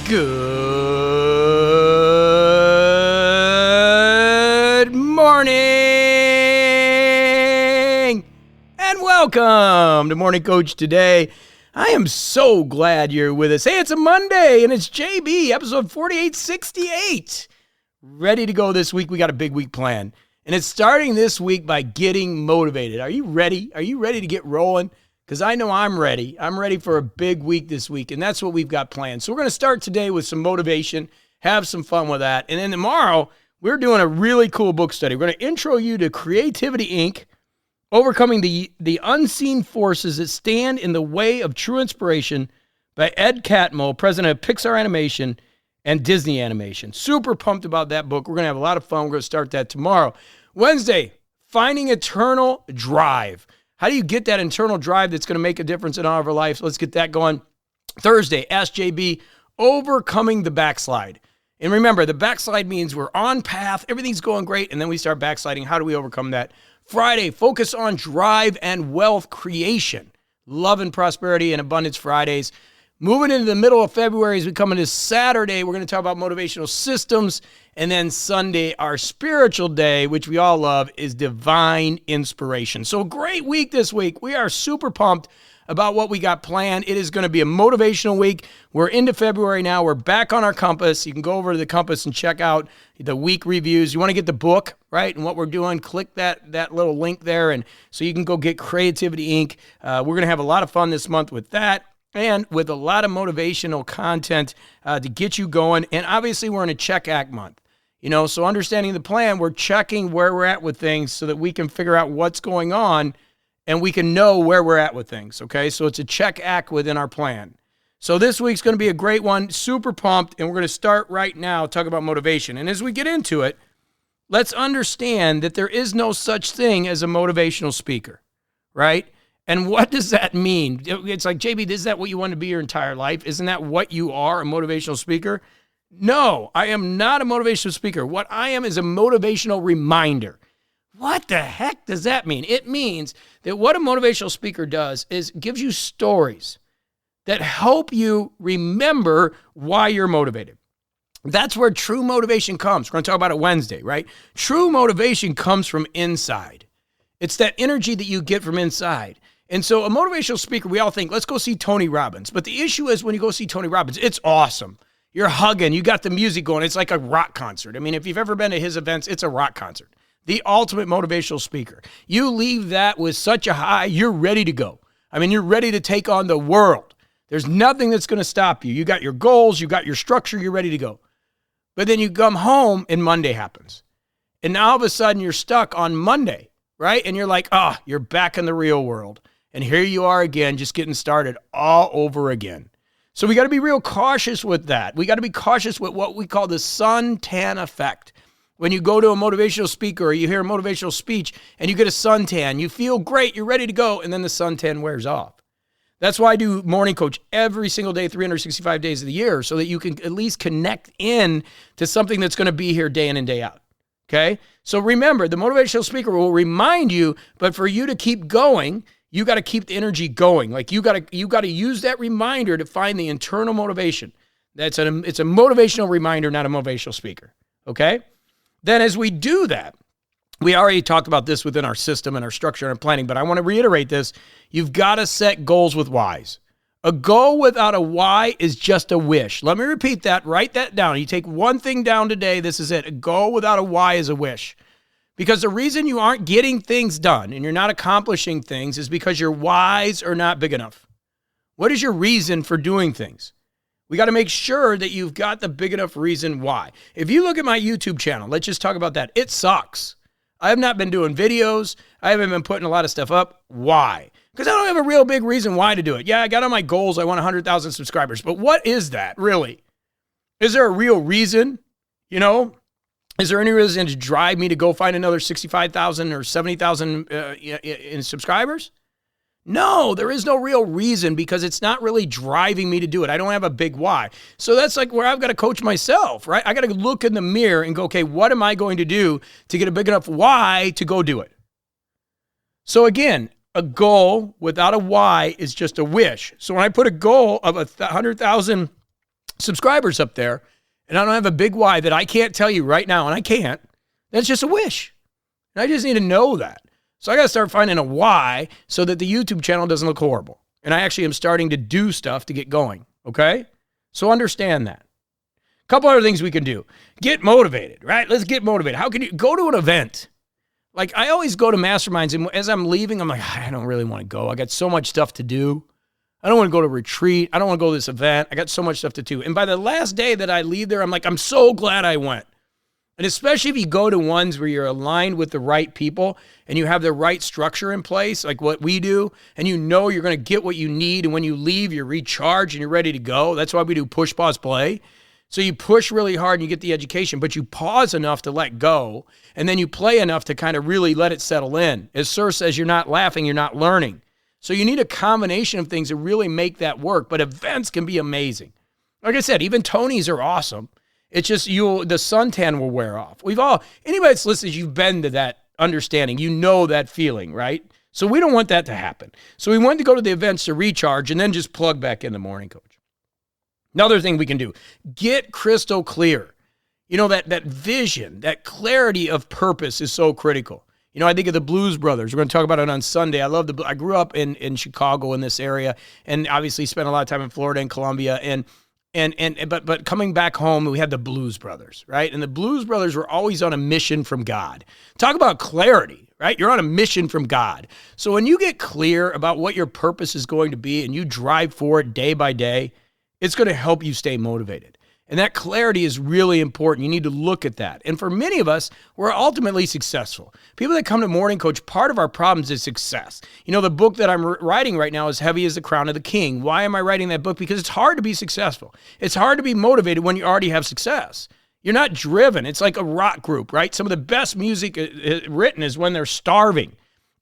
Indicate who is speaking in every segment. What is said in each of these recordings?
Speaker 1: Good morning and welcome to Morning Coach Today. I am so glad you're with us. Hey, it's a Monday and it's JB, episode 4868. Ready to go this week. We got a big week planned. And it's starting this week by getting motivated. Are you ready? Are you ready to get rolling? Because I know I'm ready. I'm ready for a big week this week, and that's what we've got planned. So we're going to start today with some motivation, have some fun with that. And then tomorrow, we're doing a really cool book study. We're going to intro you to Creativity, Inc., Overcoming the Unseen Forces That Stand in the Way of True Inspiration by Ed Catmull, president of Pixar Animation and Disney Animation. Super pumped about that book. We're going to have a lot of fun. We're going to start that tomorrow. Wednesday, Finding Eternal Drive. How do you get that internal drive that's going to make a difference in all of our lives? Let's get that going. Thursday, Ask JB, Overcoming the Backslide. And remember, the backslide means we're on path, everything's going great, and then we start backsliding. How do we overcome that? Friday, Focus on Drive and Wealth Creation. Love and Prosperity and Abundance Fridays. Moving into the middle of February as we come into Saturday, we're going to talk about motivational systems. And then Sunday, our spiritual day, which we all love, is Divine Inspiration. So great week this week. We are super pumped about what we got planned. It is going to be a motivational week. We're into February now. We're back on our compass. You can go over to the compass and check out the week reviews. You want to get the book, right? And what we're doing, click that little link there. And so you can go get Creativity, Inc. We're going to have a lot of fun this month with that. And with a lot of motivational content to get you going. And obviously, we're in a check act month. So understanding the plan, we're checking where we're at with things so that we can figure out what's going on and we can know where we're at with things, okay? So it's a check act within our plan. So this week's going to be a great one, super pumped, and we're going to start right now talking about motivation. And as we get into it, let's understand that there is no such thing as a motivational speaker, right? And what does that mean? It's like, JB, is that what you want to be your entire life? Isn't that what you are, a motivational speaker? No, I am not a motivational speaker. What I am is a motivational reminder. What the heck does that mean? It means that what a motivational speaker does is gives you stories that help you remember why you're motivated. That's where true motivation comes. We're going to talk about it Wednesday, right? True motivation comes from inside. It's that energy that you get from inside. And so a motivational speaker, we all think, let's go see Tony Robbins. But the issue is when you go see Tony Robbins, it's awesome. You're hugging, you got the music going. It's like a rock concert. I mean, if you've ever been to his events, it's a rock concert. The ultimate motivational speaker. You leave that with such a high, you're ready to go. I mean, you're ready to take on the world. There's nothing that's going to stop you. You got your goals, you got your structure, you're ready to go. But then you come home and Monday happens. And now all of a sudden you're stuck on Monday, right? And you're like, you're back in the real world. And here you are again, just getting started all over again. So we got to be real cautious with that. We got to be cautious with what we call the suntan effect. When you go to a motivational speaker or you hear a motivational speech and you get a suntan, you feel great, you're ready to go, and then the suntan wears off. That's why I do Morning Coach every single day, 365 days of the year, so that you can at least connect in to something that's going to be here day in and day out. Okay? So remember, the motivational speaker will remind you, but for you to keep going, you got to keep the energy going. Like you got to use that reminder to find the internal motivation. It's a motivational reminder, not a motivational speaker. Okay? Then as we do that, we already talked about this within our system and our structure and our planning, but I want to reiterate this. You've got to set goals with whys. A goal without a why is just a wish. Let me repeat that. Write that down. You take one thing down today. This is it. A goal without a why is a wish. Because the reason you aren't getting things done and you're not accomplishing things is because your whys are not big enough. What is your reason for doing things? We got to make sure that you've got the big enough reason why. If you look at my YouTube channel, let's just talk about that. It sucks. I have not been doing videos. I haven't been putting a lot of stuff up. Why? Because I don't have a real big reason why to do it. Yeah, I got on my goals. I want 100,000 subscribers. But what is that, really? Is there a real reason? Is there any reason to drive me to go find another 65,000 or 70,000 in subscribers? No, there is no real reason because it's not really driving me to do it. I don't have a big why. So that's like where I've got to coach myself, right? I got to look in the mirror and go, okay, what am I going to do to get a big enough why to go do it? So again, a goal without a why is just a wish. So when I put a goal of 100,000 subscribers up there, and I don't have a big why that I can't tell you right now, and I can't, that's just a wish. And I just need to know that. So I got to start finding a why so that the YouTube channel doesn't look horrible. And I actually am starting to do stuff to get going, okay? So understand that. A couple other things we can do. Get motivated, right? Let's get motivated. How can you go to an event? Like, I always go to masterminds, and as I'm leaving, I'm like, I don't really want to go. I got so much stuff to do. I don't want to go to retreat. I don't want to go to this event. I got so much stuff to do. And by the last day that I leave there, I'm like, I'm so glad I went. And especially if you go to ones where you're aligned with the right people and you have the right structure in place, like what we do, and you know you're going to get what you need, and when you leave, you're recharged and you're ready to go. That's why we do push, pause, play. So you push really hard and you get the education, but you pause enough to let go, and then you play enough to kind of really let it settle in. As Sir says, you're not laughing, you're not learning. So you need a combination of things to really make that work, but events can be amazing. Like I said, even Tony's are awesome. It's just the suntan will wear off. Anybody that's listening, you've been to that understanding. You know that feeling, right? So we don't want that to happen. So we want to go to the events to recharge and then just plug back in the morning coach. Another thing we can do, get crystal clear. You know, that vision, that clarity of purpose is so critical. You know, I think of the Blues Brothers. We're going to talk about it on Sunday. I grew up in Chicago in this area, and obviously spent a lot of time in Florida and Columbia, but coming back home, we had the Blues Brothers, right? And the Blues Brothers were always on a mission from God. Talk about clarity, right? You're on a mission from God. So when you get clear about what your purpose is going to be and you drive for it day by day, it's going to help you stay motivated. And that clarity is really important. You need to look at that. And for many of us, we're ultimately successful. People that come to Morning Coach, part of our problems is success. You know, the book that I'm writing right now is Heavy as the Crown of the King. Why am I writing that book? Because it's hard to be successful. It's hard to be motivated when you already have success. You're not driven. It's like a rock group, right? Some of the best music written is when they're starving.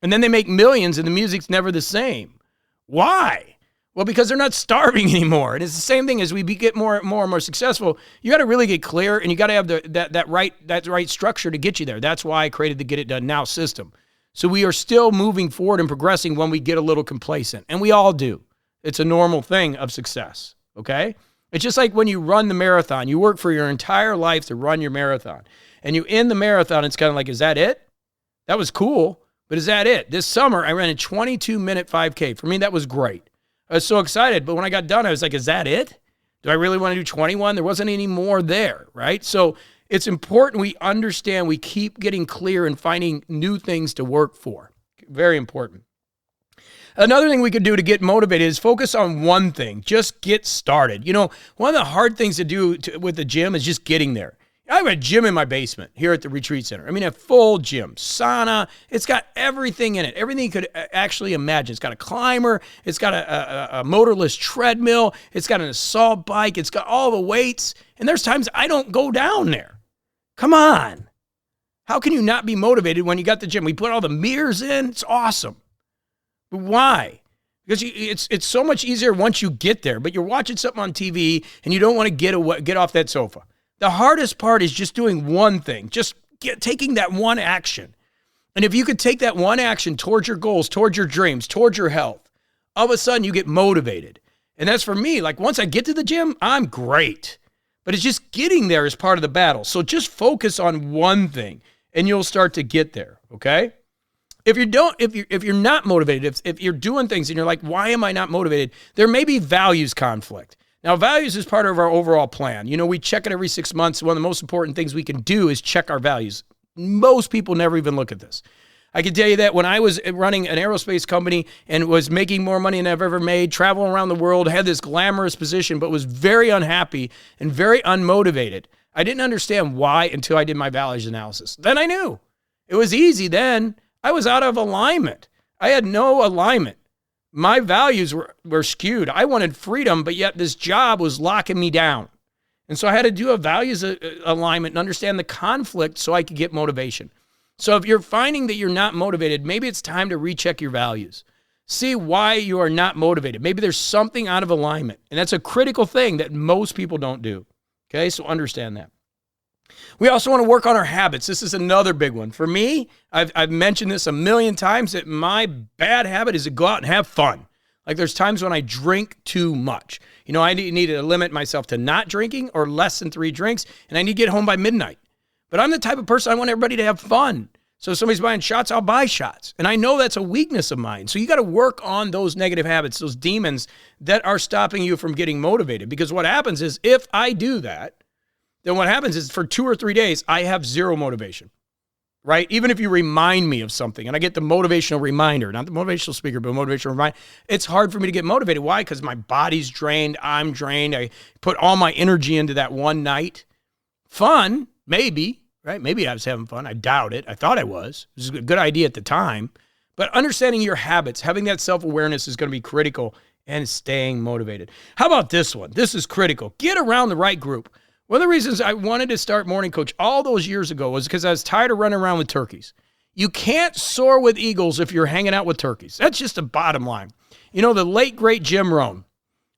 Speaker 1: And then they make millions and the music's never the same. Why? Well, because they're not starving anymore. And it's the same thing as we get more and more successful. You got to really get clear, and you got to have that right structure to get you there. That's why I created the Get It Done Now system. So we are still moving forward and progressing when we get a little complacent. And we all do. It's a normal thing of success, okay? It's just like when you run the marathon. You work for your entire life to run your marathon. And you end the marathon, it's kind of like, is that it? That was cool, but is that it? This summer, I ran a 22-minute 5K. For me, that was great. I was so excited, but when I got done, I was like, is that it? Do I really want to do 21? There wasn't any more there, right? So it's important we understand, we keep getting clear and finding new things to work for. Very important. Another thing we could do to get motivated is focus on one thing. Just get started. You know, one of the hard things to do with the gym is just getting there. I have a gym in my basement here at the retreat center. I mean, a full gym, sauna. It's got everything in it, everything you could actually imagine. It's got a climber. It's got a motorless treadmill. It's got an assault bike. It's got all the weights. And there's times I don't go down there. Come on. How can you not be motivated when you got the gym? We put all the mirrors in. It's awesome. But why? Because it's so much easier once you get there, but you're watching something on TV and you don't want to get off that sofa. The hardest part is just doing one thing, taking that one action. And if you could take that one action towards your goals, towards your dreams, towards your health, all of a sudden you get motivated. And that's for me. Like once I get to the gym, I'm great. But it's just getting there is part of the battle. So just focus on one thing and you'll start to get there, okay? If you're not motivated, if you're doing things and you're like, why am I not motivated? There may be values conflict. Now, values is part of our overall plan. You know, we check it every 6 months. One of the most important things we can do is check our values. Most people never even look at this. I can tell you that when I was running an aerospace company and was making more money than I've ever made, traveling around the world, had this glamorous position, but was very unhappy and very unmotivated. I didn't understand why until I did my values analysis. Then I knew. It was easy then. I was out of alignment. I had no alignment. My values were skewed. I wanted freedom, but yet this job was locking me down. And so I had to do a values alignment and understand the conflict so I could get motivation. So if you're finding that you're not motivated, maybe it's time to recheck your values. See why you are not motivated. Maybe there's something out of alignment. And that's a critical thing that most people don't do. Okay, so understand that. We also want to work on our habits. This is another big one. For me, I've mentioned this a million times that my bad habit is to go out and have fun. Like there's times when I drink too much. I need to limit myself to not drinking or less than 3 drinks, and I need to get home by midnight. But I'm the type of person I want everybody to have fun. So if somebody's buying shots, I'll buy shots. And I know that's a weakness of mine. So you got to work on those negative habits, those demons that are stopping you from getting motivated. Because what happens is if I do that, then what happens is for 2 or 3 days, I have zero motivation, right? Even if you remind me of something and I get the motivational reminder, not the motivational speaker, but motivational reminder, it's hard for me to get motivated. Why? Because my body's drained. I'm drained. I put all my energy into that one night. Fun, maybe. Right? Maybe I was having fun. I doubt it. I thought I was. It was a good idea at the time. But understanding your habits, having that self-awareness is going to be critical and staying motivated. How about this one? This is critical. Get around the right group. One of the reasons I wanted to start Morning Coach all those years ago was because I was tired of running around with turkeys. You can't soar with eagles if you're hanging out with turkeys. That's just the bottom line. The late, great Jim Rohn,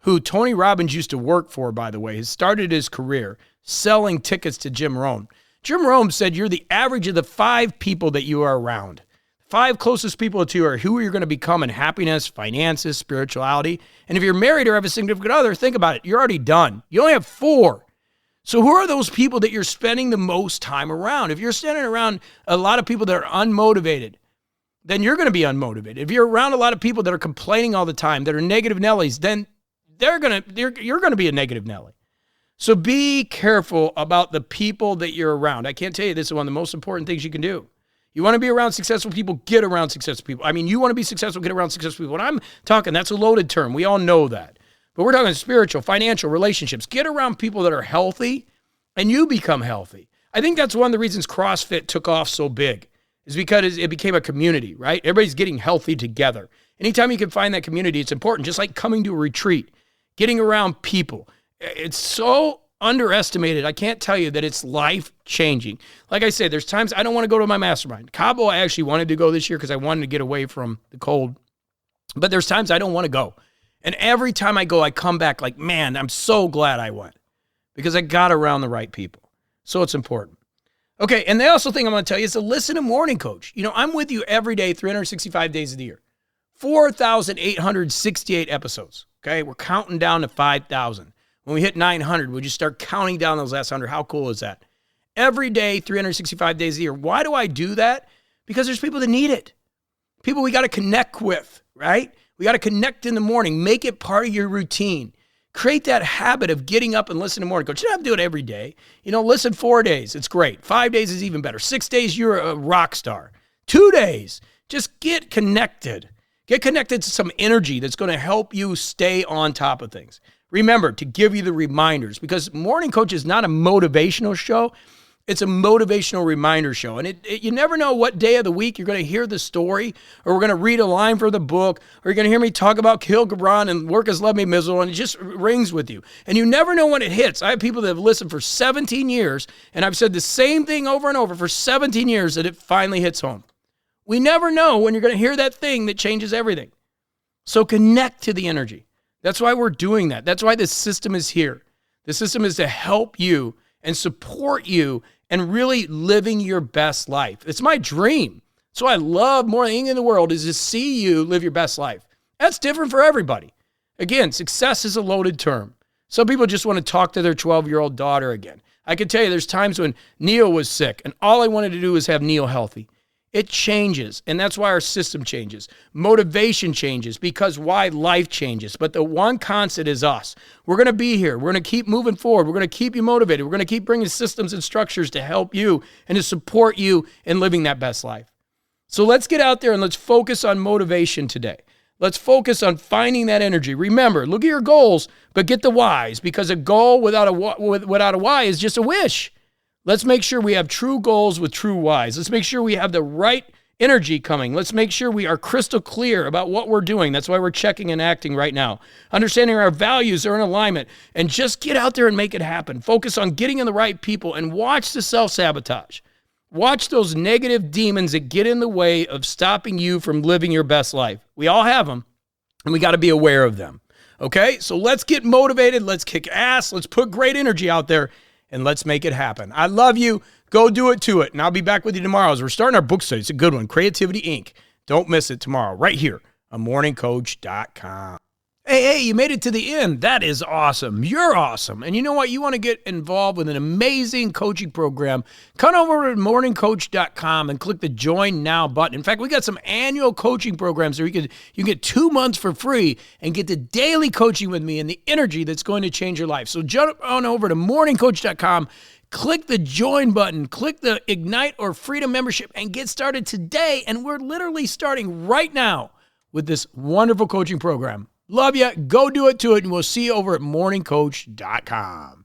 Speaker 1: who Tony Robbins used to work for, by the way, has started his career selling tickets to Jim Rohn. Jim Rohn said you're the average of the 5 people that you are around. 5 closest people to you are who you're going to become in happiness, finances, spirituality. And if you're married or have a significant other, think about it. You're already done. You only have 4. So who are those people that you're spending the most time around? If you're standing around a lot of people that are unmotivated, then you're going to be unmotivated. If you're around a lot of people that are complaining all the time, that are negative Nellies, then you're going to be a negative Nelly. So be careful about the people that you're around. I can't tell you this is one of the most important things you can do. You want to be around successful people, get around successful people. I mean, you want to be successful, get around successful people. When I'm talking, that's a loaded term. We all know that. But we're talking spiritual, financial, relationships. Get around people that are healthy and you become healthy. I think that's one of the reasons CrossFit took off so big is because it became a community, right? Everybody's getting healthy together. Anytime you can find that community, it's important. Just like coming to a retreat, getting around people. It's so underestimated. I can't tell you that it's life-changing. Like I said, there's times I don't want to go to my mastermind. Cabo, I actually wanted to go this year because I wanted to get away from the cold. But there's times I don't want to go. And every time I go, I come back like, man, I'm so glad I went because I got around the right people. So it's important. Okay, and the also thing I'm going to tell you is to listen to Morning Coach. I'm with you every day, 365 days of the year. 4,868 episodes, okay? We're counting down to 5,000. When we hit 900, we'll just start counting down those last 100. How cool is that? Every day, 365 days a year. Why do I do that? Because there's people that need it. People we got to connect with, right? We got to connect in the morning. Make it part of your routine. Create that habit of getting up and listening to Morning Coach. You don't have to do it every day. Listen 4 days. It's great. 5 days is even better. 6 days, you're a rock star. 2 days, just get connected. Get connected to some energy that's going to help you stay on top of things. Remember to give you the reminders because Morning Coach is not a motivational show. It's a motivational reminder show. And you never know what day of the week you're going to hear the story or we're going to read a line from the book or you're going to hear me talk about Kil Gibran and Work Has Left Me Miserable and it just rings with you. And you never know when it hits. I have people that have listened for 17 years and I've said the same thing over and over for 17 years that it finally hits home. We never know when you're going to hear that thing that changes everything. So connect to the energy. That's why we're doing that. That's why this system is here. The system is to help you and support you and really living your best life. It's my dream. So I love more than anything in the world is to see you live your best life. That's different for everybody. Again, success is a loaded term. Some people just want to talk to their 12-year-old daughter again. I can tell you there's times when Neil was sick and all I wanted to do was have Neil healthy. It changes, and that's why our system changes. Motivation changes because why life changes. But the one constant is us. We're going to be here. We're going to keep moving forward. We're going to keep you motivated. We're going to keep bringing systems and structures to help you and to support you in living that best life. So let's get out there and let's focus on motivation today. Let's focus on finding that energy. Remember, look at your goals, but get the whys because a goal without a why is just a wish. Let's make sure we have true goals with true whys. Let's make sure we have the right energy coming. Let's make sure we are crystal clear about what we're doing. That's why we're checking and acting right now. Understanding our values are in alignment. And just get out there and make it happen. Focus on getting in the right people and watch the self-sabotage. Watch those negative demons that get in the way of stopping you from living your best life. We all have them, and we got to be aware of them. Okay? So let's get motivated. Let's kick ass. Let's put great energy out there. And let's make it happen. I love you. Go do it to it. And I'll be back with you tomorrow as we're starting our book study. It's a good one. Creativity Inc. Don't miss it tomorrow right here morningcoach.com. Hey, you made it to the end. That is awesome. You're awesome. And you know what? You want to get involved with an amazing coaching program, come over to morningcoach.com and click the Join Now button. In fact, we got some annual coaching programs where you can get 2 months for free and get the daily coaching with me and the energy that's going to change your life. So jump on over to morningcoach.com, click the Join button, click the Ignite or Freedom membership, and get started today. And we're literally starting right now with this wonderful coaching program. Love you. Go do it, and we'll see you over at morningcoach.com.